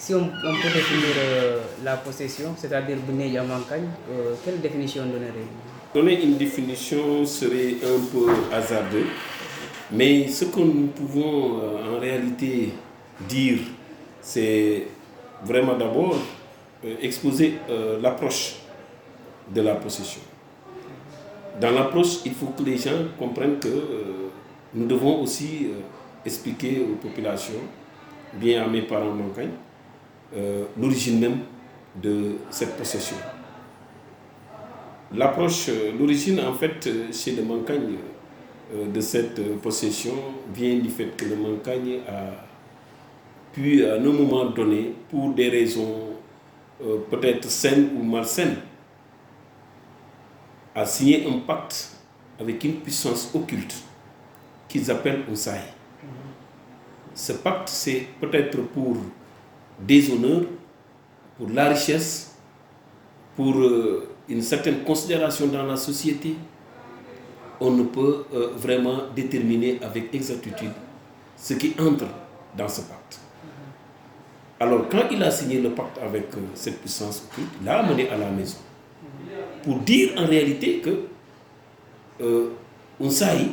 si on peut définir la possession, c'est-à-dire Bné Yamankagne, quelle définition donnerait-vous? Donner une définition serait un peu hasardeux, mais ce que nous pouvons en réalité dire, c'est vraiment d'abord exposer l'approche de la possession. Dans l'approche, il faut que les gens comprennent que nous devons aussi expliquer aux populations, bien à mes parents Mankagne, l'origine même de cette possession. L'origine en fait chez le Mankagne de cette possession vient du fait que le Mankagne a pu à un moment donné, pour des raisons peut-être saines ou malsaines, a signé un pacte avec une puissance occulte qu'ils appellent Osaï. Ce pacte, c'est peut-être pour des honneurs, pour la richesse, pour une certaine considération dans la société. On ne peut vraiment déterminer avec exactitude ce qui entre dans ce pacte. Alors, quand il a signé le pacte avec cette puissance occulte, il l'a amené à la maison. Pour dire en réalité que Osaï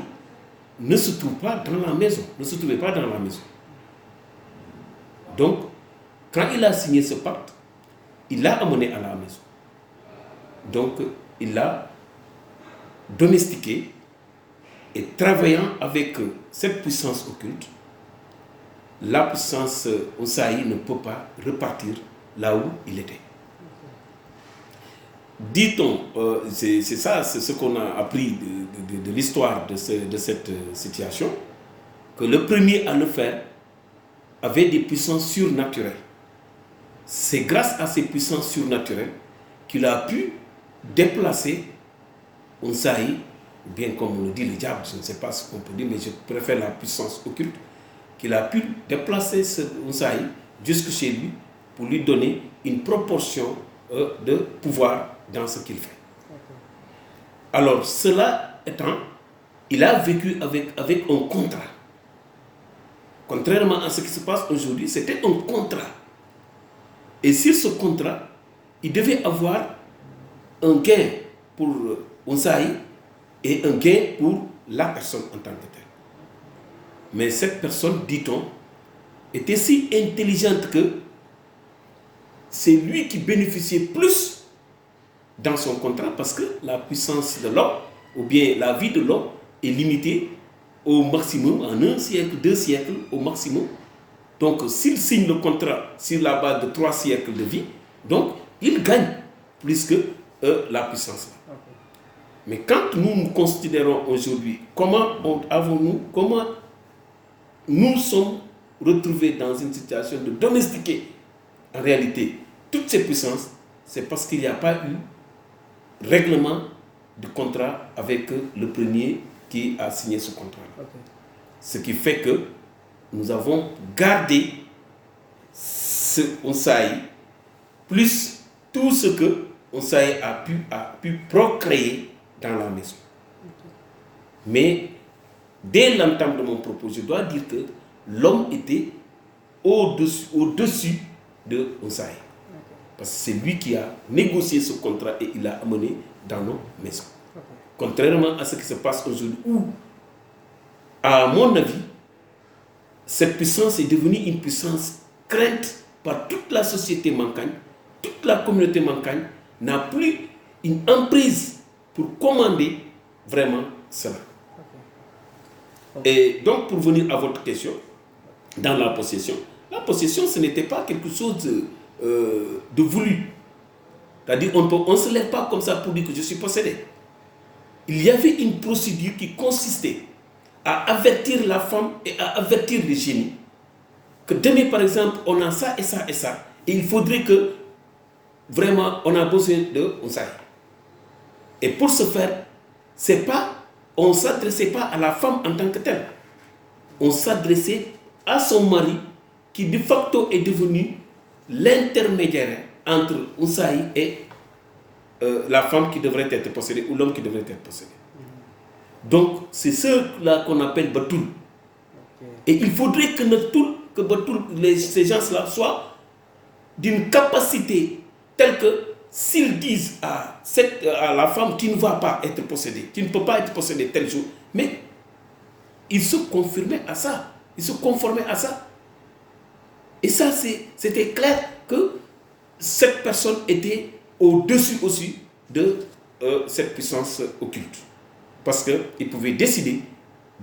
ne se trouve pas dans la maison, ne se trouvait pas dans la maison. Donc, quand il a signé ce pacte, il l'a amené à la maison. Donc, il l'a domestiqué et travaillant avec cette puissance occulte, la puissance Osaï ne peut pas repartir là où il était. Dit-on, c'est ça, c'est ce qu'on a appris de l'histoire de cette situation, que le premier à le faire avait des puissances surnaturelles. C'est grâce à ces puissances surnaturelles qu'il a pu déplacer Osaï, bien comme on le dit le diable, je ne sais pas ce qu'on peut dire, mais je préfère la puissance occulte, qu'il a pu déplacer ce Osaï jusque chez lui pour lui donner une proportion de pouvoir dans ce qu'il fait. Alors, cela étant, il a vécu avec un contrat. Contrairement à ce qui se passe aujourd'hui, c'était un contrat. Et sur ce contrat, il devait avoir un gain pour Osaï et un gain pour la personne en tant que telle. Mais cette personne, dit-on, était si intelligente que c'est lui qui bénéficiait plus dans son contrat parce que la puissance de l'homme, ou bien la vie de l'homme, est limitée au maximum, en 1 siècle, 2 siècles au maximum. Donc, s'il signe le contrat sur la base de 3 siècles de vie, donc il gagne plus que la puissance. Okay. Mais quand nous considérons aujourd'hui comment nous sommes retrouvés dans une situation de domestiquer en réalité toutes ces puissances, c'est parce qu'il n'y a pas eu règlement de contrat avec le premier qui a signé ce contrat. Okay. Ce qui fait que nous avons gardé ce Osaï plus tout ce que Osaï a pu procréer dans la maison. Okay. Mais dès l'entame de mon propos, je dois dire que l'homme était au-dessus de Osaï. Okay. Parce que c'est lui qui a négocié ce contrat et il l'a amené dans nos maisons. Okay. Contrairement à ce qui se passe aujourd'hui, où, à mon avis, cette puissance est devenue une puissance crainte par toute la société mankagne, toute la communauté mankagne n'a plus une emprise pour commander vraiment cela. Okay. Et donc, pour venir à votre question, dans la possession, ce n'était pas quelque chose de voulu. C'est-à-dire, on ne se lève pas comme ça pour dire que je suis possédé. Il y avait une procédure qui consistait à avertir la femme et à avertir les génies que demain, par exemple, on a ça et ça et ça, et il faudrait que vraiment on a besoin de Osaï. Et pour ce faire, on ne s'adressait pas à la femme en tant que telle, on s'adressait à son mari qui de facto est devenu l'intermédiaire entre Osaï et la femme qui devrait être possédée ou l'homme qui devrait être possédé. Donc, c'est ceux-là qu'on appelle Batoul. Okay. Et il faudrait que Batoul, ces gens-là soient d'une capacité telle que s'ils disent à la femme, tu ne vas pas être possédée, tu ne peux pas être possédée tel jour, mais ils se conformaient à ça, Et ça, c'était clair que cette personne était au-dessus aussi de cette puissance occulte. Parce qu'il pouvait décider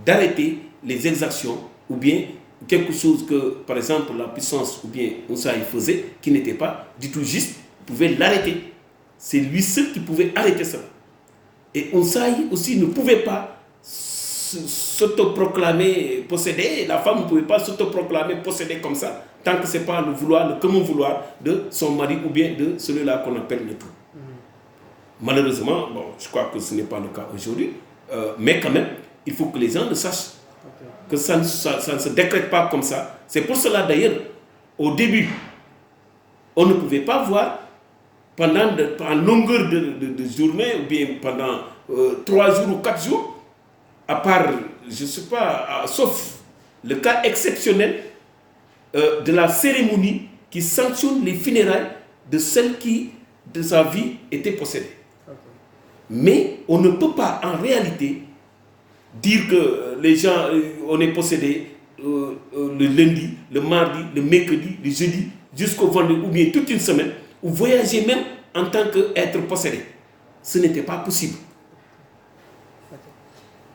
d'arrêter les exactions ou bien quelque chose que, par exemple, la puissance ou bien Unsaï faisait qui n'était pas du tout juste, il pouvait l'arrêter. C'est lui seul qui pouvait arrêter ça. Et Unsaï aussi ne pouvait pas s'autoproclamer possédé. La femme ne pouvait pas s'autoproclamer possédée comme ça, tant que ce n'est pas le commun vouloir de son mari ou bien de celui-là qu'on appelle le tout. Malheureusement, bon, je crois que ce n'est pas le cas aujourd'hui, mais quand même, il faut que les gens le sachent. Que ça ne se décrète pas comme ça. C'est pour cela d'ailleurs, au début, on ne pouvait pas voir en longueur de journée, ou bien pendant 3 jours ou 4 jours, à part, je ne sais pas, sauf le cas exceptionnel de la cérémonie qui sanctionne les funérailles de celle qui, de sa vie, était possédée. Mais on ne peut pas en réalité dire que les gens, on est possédé le lundi, le mardi, le mercredi, le jeudi, jusqu'au vendredi, ou bien toute une semaine, ou voyager même en tant qu'être possédé. Ce n'était pas possible.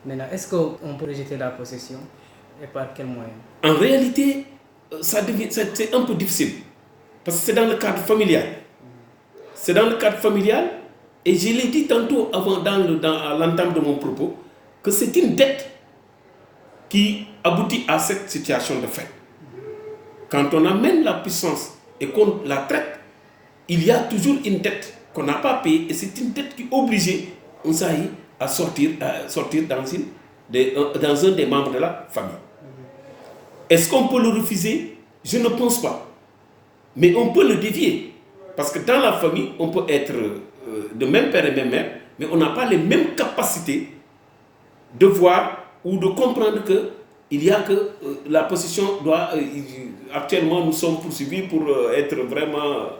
Maintenant, est-ce qu'on peut rejeter la possession et par quel moyen? En réalité, c'est un peu difficile. Parce que c'est dans le cadre familial. C'est dans le cadre familial, et je l'ai dit tantôt avant à l'entame de mon propos, que c'est une dette qui aboutit à cette situation de fait. Quand on amène la puissance et qu'on la traite, il y a toujours une dette qu'on n'a pas payée, et c'est une dette qui oblige Unsaï à sortir dans un des membres de la famille. Est-ce qu'on peut le refuser? Je ne pense pas. Mais on peut le dévier. Parce que dans la famille, on peut être de même père et même mère, mais on n'a pas les mêmes capacités de voir ou de comprendre qu'il y a que la possession doit... actuellement, nous sommes poursuivis pour être vraiment...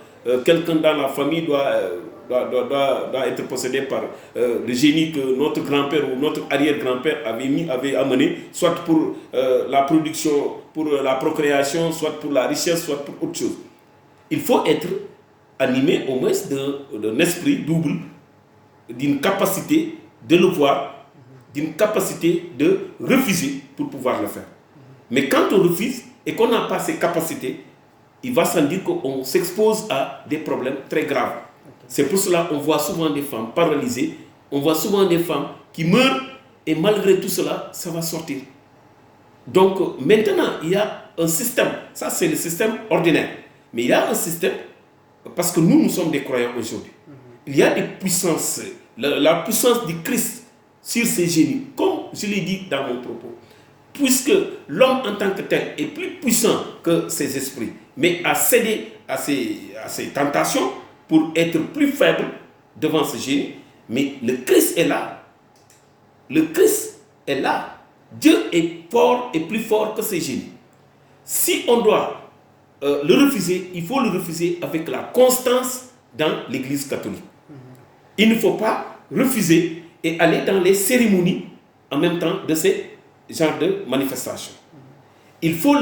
quelqu'un dans la famille doit être possédé par le génie que notre grand-père ou notre arrière-grand-père avait amené, soit pour la production, pour la procréation, soit pour la richesse, soit pour autre chose. Il faut être animé au moins d'un esprit double, d'une capacité de le voir, d'une capacité de refuser pour pouvoir le faire. Mais quand on refuse et qu'on n'a pas ces capacités, il va sans dire qu'on s'expose à des problèmes très graves. C'est pour cela qu'on voit souvent des femmes paralysées, on voit souvent des femmes qui meurent, et malgré tout cela, ça va sortir. Donc maintenant, il y a un système, ça c'est le système ordinaire, mais il y a un système, parce que nous sommes des croyants aujourd'hui. Il y a des puissances, la puissance du Christ sur ces génies, comme je l'ai dit dans mon propos. Puisque l'homme en tant que tel est plus puissant que ses esprits, mais a cédé à ses tentations pour être plus faible devant ce génie, mais le Christ est là. Le Christ est là. Dieu est fort et plus fort que ces génies. Si on doit le refuser, il faut le refuser avec la constance dans l'Église catholique. Il ne faut pas refuser et aller dans les cérémonies en même temps de ces genre de manifestation. Il faut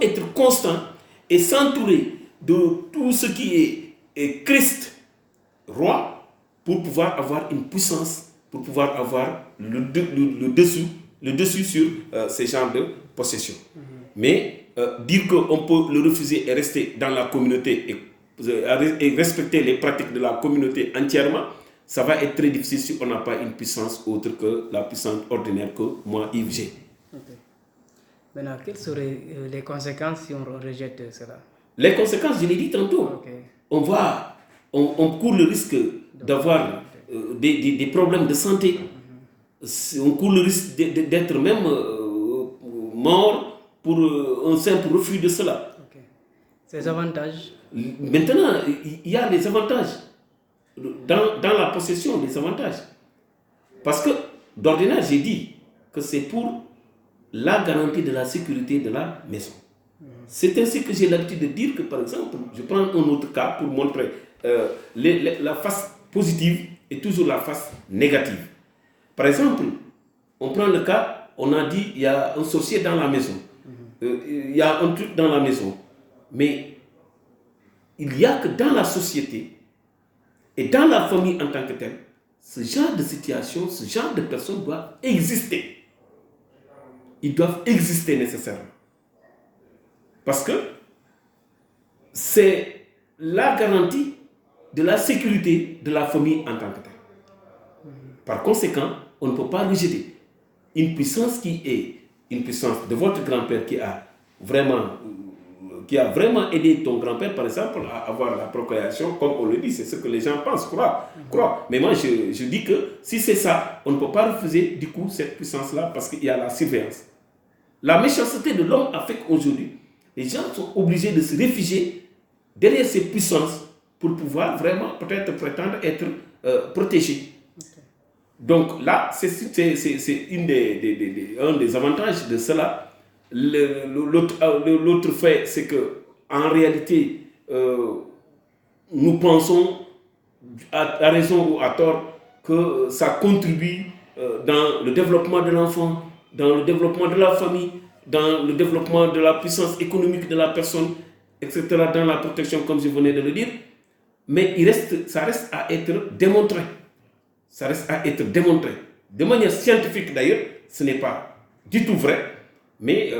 être constant et s'entourer de tout ce qui est Christ, roi, pour pouvoir avoir une puissance, pour pouvoir avoir le dessus sur ces genres de possession. Mais dire qu'on peut le refuser et rester dans la communauté et respecter les pratiques de la communauté entièrement, ça va être très difficile si on n'a pas une puissance autre que la puissance ordinaire que moi, Yves, j'ai. Okay. Maintenant, quelles seraient les conséquences si on rejette cela? Les conséquences, je l'ai dit tantôt. Okay. On court le risque d'avoir des problèmes de santé. On court le risque d'être même mort pour un simple refus de cela. Okay. Ces avantages? Maintenant, il y a des avantages. Dans la possession, des avantages. Parce que, d'ordinaire, j'ai dit que c'est pour la garantie de la sécurité de la maison. C'est ainsi que j'ai l'habitude de dire que, par exemple, je prends un autre cas pour montrer la face positive et toujours la face négative. Par exemple, on prend le cas, on a dit il y a un sorcier dans la maison, il y a un truc dans la maison, mais il n'y a que dans la société et dans la famille en tant que telle, ce genre de situation, ce genre de personnes doivent exister. Ils doivent exister nécessairement. Parce que c'est la garantie de la sécurité de la famille en tant que telle. Par conséquent, on ne peut pas rejeter une puissance qui est une puissance de votre grand-père qui a vraiment aidé ton grand-père, par exemple, à avoir la procréation, comme on le dit, c'est ce que les gens pensent, croient. Mais moi, je dis que si c'est ça, on ne peut pas refuser du coup cette puissance-là parce qu'il y a la surveillance. La méchanceté de l'homme a fait qu'aujourd'hui, les gens sont obligés de se réfugier derrière ces puissances pour pouvoir vraiment peut-être prétendre être protégés. Donc là, c'est un des avantages de cela. L'autre fait, c'est que en réalité, nous pensons, à raison ou à tort, que ça contribue dans le développement de l'enfant, dans le développement de la famille, dans le développement de la puissance économique de la personne, etc., dans la protection, comme je venais de le dire. Mais ça reste à être démontré. Ça reste à être démontré. De manière scientifique d'ailleurs, ce n'est pas du tout vrai, mais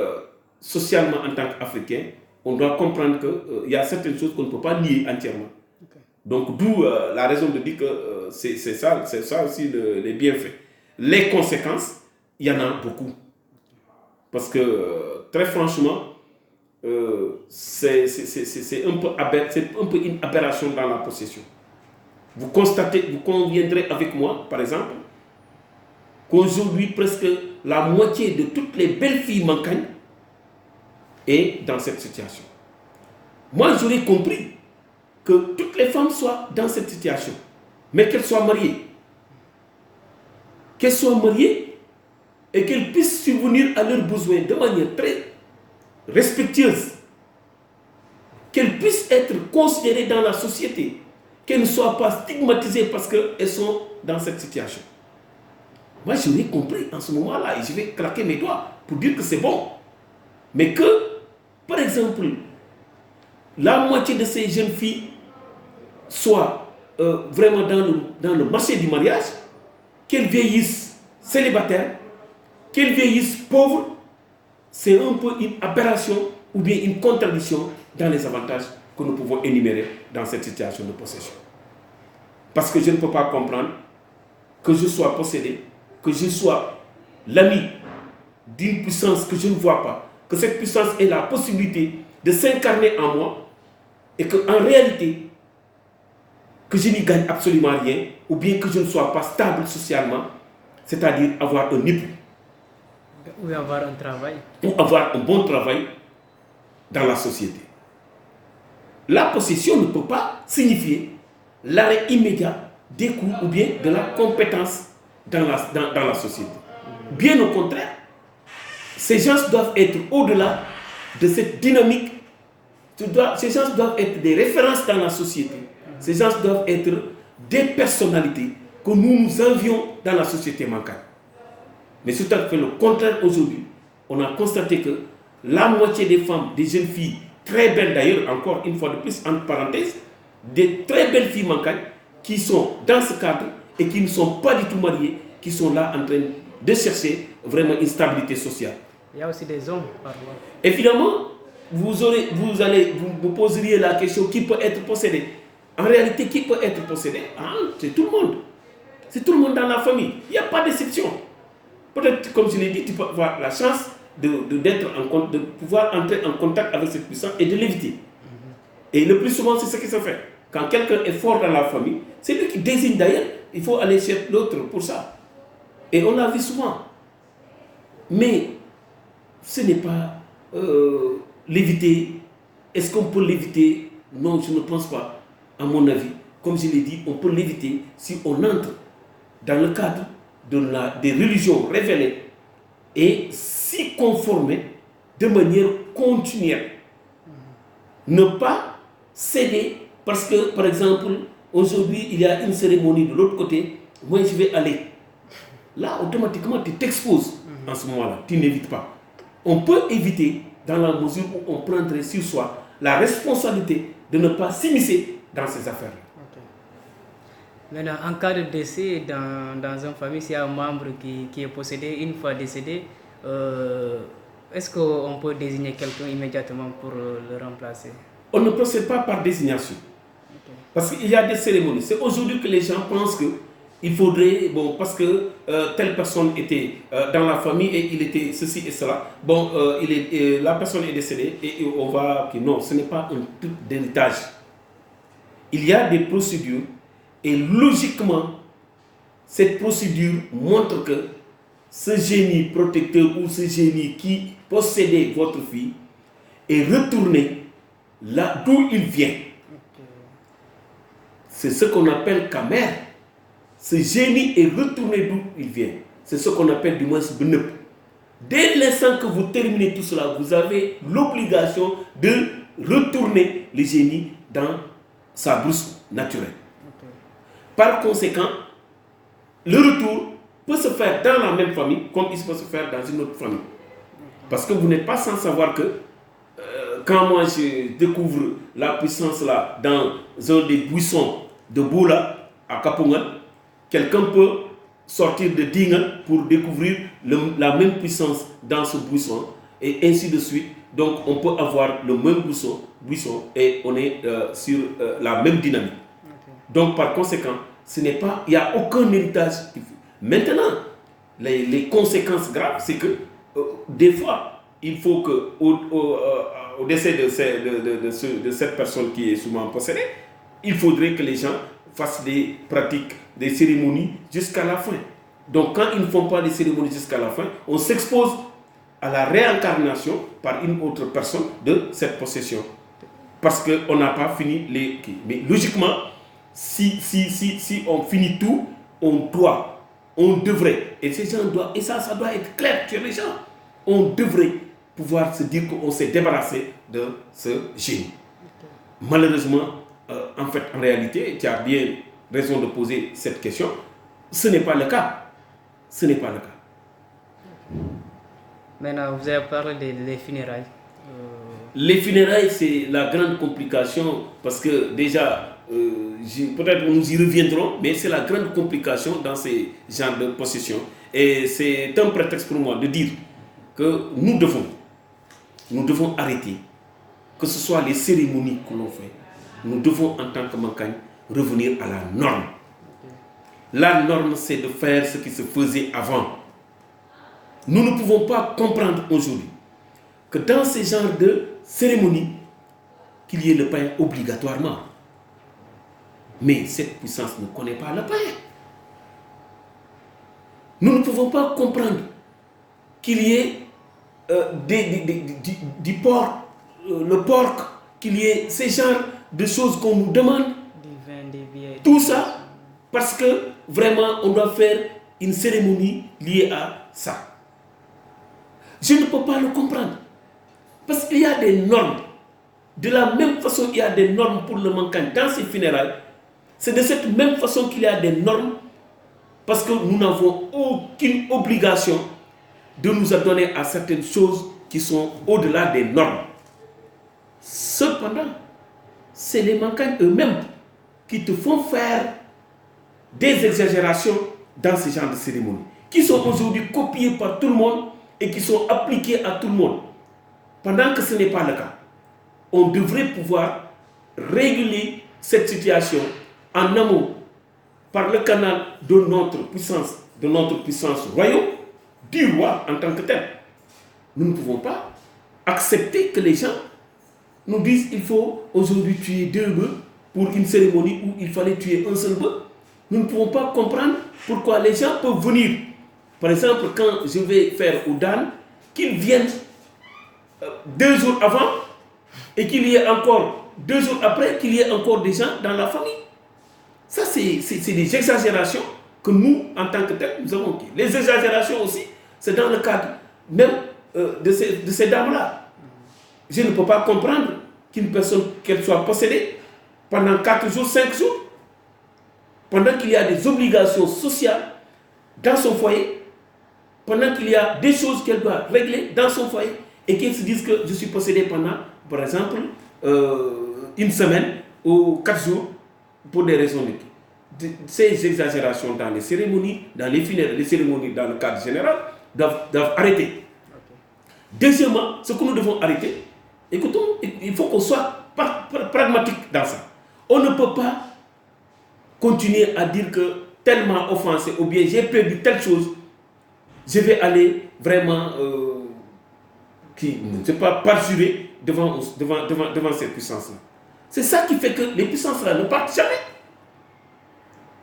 socialement en tant qu'Africain, on doit comprendre qu'il y a certaines choses qu'on ne peut pas nier entièrement. Okay. Donc d'où la raison de dire que c'est ça aussi les bienfaits. Les conséquences, il y en a beaucoup. Parce que très franchement, c'est un peu une aberration dans la possession. Vous conviendrez avec moi, par exemple, qu'aujourd'hui, presque la moitié de toutes les belles filles mancanes est dans cette situation. Moi, j'aurais compris que toutes les femmes soient dans cette situation, mais qu'elles soient mariées. Qu'elles soient mariées et qu'elles puissent subvenir à leurs besoins de manière très respectueuse. Qu'elles puissent être considérées dans la société. Qu'elles ne soient pas stigmatisées parce qu'elles sont dans cette situation. Moi, je l'ai compris en ce moment-là et je vais claquer mes doigts pour dire que c'est bon. Mais que, par exemple, la moitié de ces jeunes filles soient vraiment dans le marché du mariage, qu'elles vieillissent célibataires, qu'elles vieillissent pauvres, c'est un peu une aberration ou bien une contradiction dans les avantages que nous pouvons énumérer dans cette situation de possession. Parce que je ne peux pas comprendre que je sois possédé, que je sois l'ami d'une puissance que je ne vois pas, que cette puissance ait la possibilité de s'incarner en moi et qu'en réalité, que je n'y gagne absolument rien ou bien que je ne sois pas stable socialement, c'est-à-dire avoir un époux. Ou avoir un travail. Ou avoir un bon travail dans la société. La possession ne peut pas signifier l'arrêt immédiat des coûts ou bien de la compétence dans la société. Bien au contraire, ces gens doivent être au-delà de cette dynamique. Ces gens doivent être des références dans la société. Ces gens doivent être des personnalités que nous envions dans la société mancane. Mais c'est tout à fait le contraire aujourd'hui. On a constaté que la moitié des femmes, des jeunes filles, très belles d'ailleurs, encore une fois de plus, entre parenthèses, des très belles filles mancanes qui sont dans ce cadre et qui ne sont pas du tout mariées, qui sont là en train de chercher vraiment une stabilité sociale. Il y a aussi des hommes parfois. Évidemment, vous me poseriez la question qui peut être possédé. En réalité, qui peut être possédé? C'est tout le monde. C'est tout le monde dans la famille. Il n'y a pas d'exception. Peut-être, comme je l'ai dit, tu peux avoir la chance de pouvoir entrer en contact avec cette puissance et de l'éviter. Et le plus souvent, c'est ce qui se fait. Quand quelqu'un est fort dans la famille, c'est lui qui désigne d'ailleurs. Il faut aller chez l'autre pour ça. Et on l'a vu souvent. Mais ce n'est pas l'éviter. Est-ce qu'on peut l'éviter? Non, je ne pense pas. À mon avis, comme je l'ai dit, on peut l'éviter si on entre dans le cadre des religions révélées et s'y conformer de manière continuel. Ne pas céder parce que, par exemple, aujourd'hui, il y a une cérémonie de l'autre côté, moi je vais aller. Là, automatiquement, tu t'exposes en ce moment-là, tu n'évites pas. On peut éviter dans la mesure où on prendrait sur soi la responsabilité de ne pas s'immiscer dans ces affaires-là. Maintenant, en cas de décès dans une famille, s'il y a un membre qui est possédé, une fois décédé, est-ce qu'on peut désigner quelqu'un immédiatement pour le remplacer? On ne procède pas par désignation. Parce qu'il y a des cérémonies. C'est aujourd'hui que les gens pensent qu'il faudrait, bon, parce que telle personne était dans la famille et il était ceci et cela, bon, la personne est décédée et on va... Non, ce n'est pas un truc d'héritage. Il y a des procédures et logiquement, cette procédure montre que ce génie protecteur ou ce génie qui possédait votre fille est retourné là d'où il vient. C'est ce qu'on appelle Kamer. Ce génie est retourné d'où il vient. C'est ce qu'on appelle du moins Bnep. Dès l'instant que vous terminez tout cela, vous avez l'obligation de retourner le génie dans sa brousse naturelle. Par conséquent, le retour peut se faire dans la même famille comme il peut se faire dans une autre famille. Parce que vous n'êtes pas sans savoir que quand moi je découvre la puissance là dans un des buissons de Boula à Kapungan, quelqu'un peut sortir de Dingan pour découvrir la même puissance dans ce buisson et ainsi de suite. Donc on peut avoir le même buisson et on est sur la même dynamique. Donc par conséquent, il n'y a aucun héritage. Maintenant, les conséquences graves, c'est que des fois, il faut que au décès de cette personne qui est souvent possédée, il faudrait que les gens fassent des pratiques, des cérémonies jusqu'à la fin. Donc quand ils ne font pas des cérémonies jusqu'à la fin, on s'expose à la réincarnation par une autre personne de cette possession. Parce qu'on n'a pas fini les... Mais logiquement, si on finit tout, on devrait, et ces gens doivent, et ça doit être clair sur les gens, on devrait pouvoir se dire qu'on s'est débarrassé de ce génie. Malheureusement, en réalité, tu as bien raison de poser cette question, ce n'est pas le cas. Ce n'est pas le cas. Maintenant, vous avez parlé des funérailles. Les funérailles, c'est la grande complication, parce que déjà, peut-être nous y reviendrons, mais c'est la grande complication dans ces genres de possession. Et c'est un prétexte pour moi de dire que nous devons arrêter, que ce soit les cérémonies que l'on fait, nous devons en tant que Mankagne revenir à la norme. La norme, c'est de faire ce qui se faisait avant. Nous ne pouvons pas comprendre aujourd'hui que dans ces genres de cérémonies, qu'il y ait le pain obligatoirement. Mais cette puissance ne connaît pas le pain. Nous ne pouvons pas comprendre qu'il y ait du porc, le porc, qu'il y ait ces genres de choses qu'on nous demande. Tout ça, parce que vraiment, on doit faire une cérémonie liée à ça. Je ne peux pas le comprendre. Parce qu'il y a des normes. De la même façon, il y a des normes pour le Mankagne dans ces funérailles. C'est de cette même façon qu'il y a des normes, parce que nous n'avons aucune obligation de nous adonner à certaines choses qui sont au-delà des normes. Cependant, c'est les Mankagnes eux-mêmes qui te font faire des exagérations dans ce genre de cérémonies, qui sont aujourd'hui copiées par tout le monde et qui sont appliquées à tout le monde. Pendant que ce n'est pas le cas, on devrait pouvoir réguler cette situation en amont par le canal de notre puissance royaume, du roi en tant que tel. Nous ne pouvons pas accepter que les gens nous disent qu'il faut aujourd'hui tuer 2 bœufs pour une cérémonie où il fallait tuer un seul bœuf. Nous ne pouvons pas comprendre pourquoi les gens peuvent venir. Par exemple, quand je vais faire Oudan, qu'ils viennent 2 jours avant et qu'il y ait encore 2 jours après, qu'il y ait encore des gens dans la famille. Ça, c'est des exagérations que nous, en tant que tels, nous avons. Les exagérations aussi, c'est dans le cadre même de ces dames-là. je ne peux pas comprendre qu'une personne, qu'elle soit possédée pendant 4 jours, 5 jours, pendant qu'il y a des obligations sociales dans son foyer, pendant qu'il y a des choses qu'elle doit régler dans son foyer, et qu'elle se dise que je suis possédé pendant, par exemple, une semaine ou 4 jours pour des raisons de ces exagérations dans les cérémonies, dans les funérailles, les cérémonies dans le cadre général, doivent arrêter. Deuxièmement, ce que nous devons arrêter, écoutons, il faut qu'on soit pragmatique dans ça. On ne peut pas continuer à dire que tellement offensé, ou bien j'ai perdu telle chose, je vais aller vraiment, ne sais pas, parjurer devant cette puissance-là. C'est ça qui fait que les puissances-là ne partent jamais.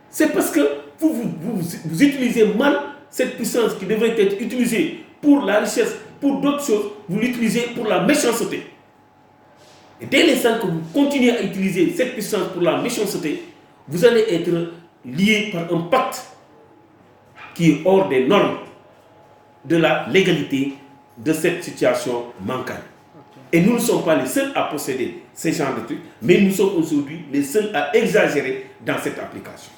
C'est parce que vous utilisez mal cette puissance qui devrait être utilisée pour la richesse, pour d'autres choses, vous l'utilisez pour la méchanceté. Et dès l'instant que vous continuez à utiliser cette puissance pour la méchanceté, vous allez être lié par un pacte qui est hors des normes de la légalité de cette situation manquante. Et nous ne sommes pas les seuls à posséder ces genres de trucs, mais nous sommes aujourd'hui les seuls à exagérer dans cette application.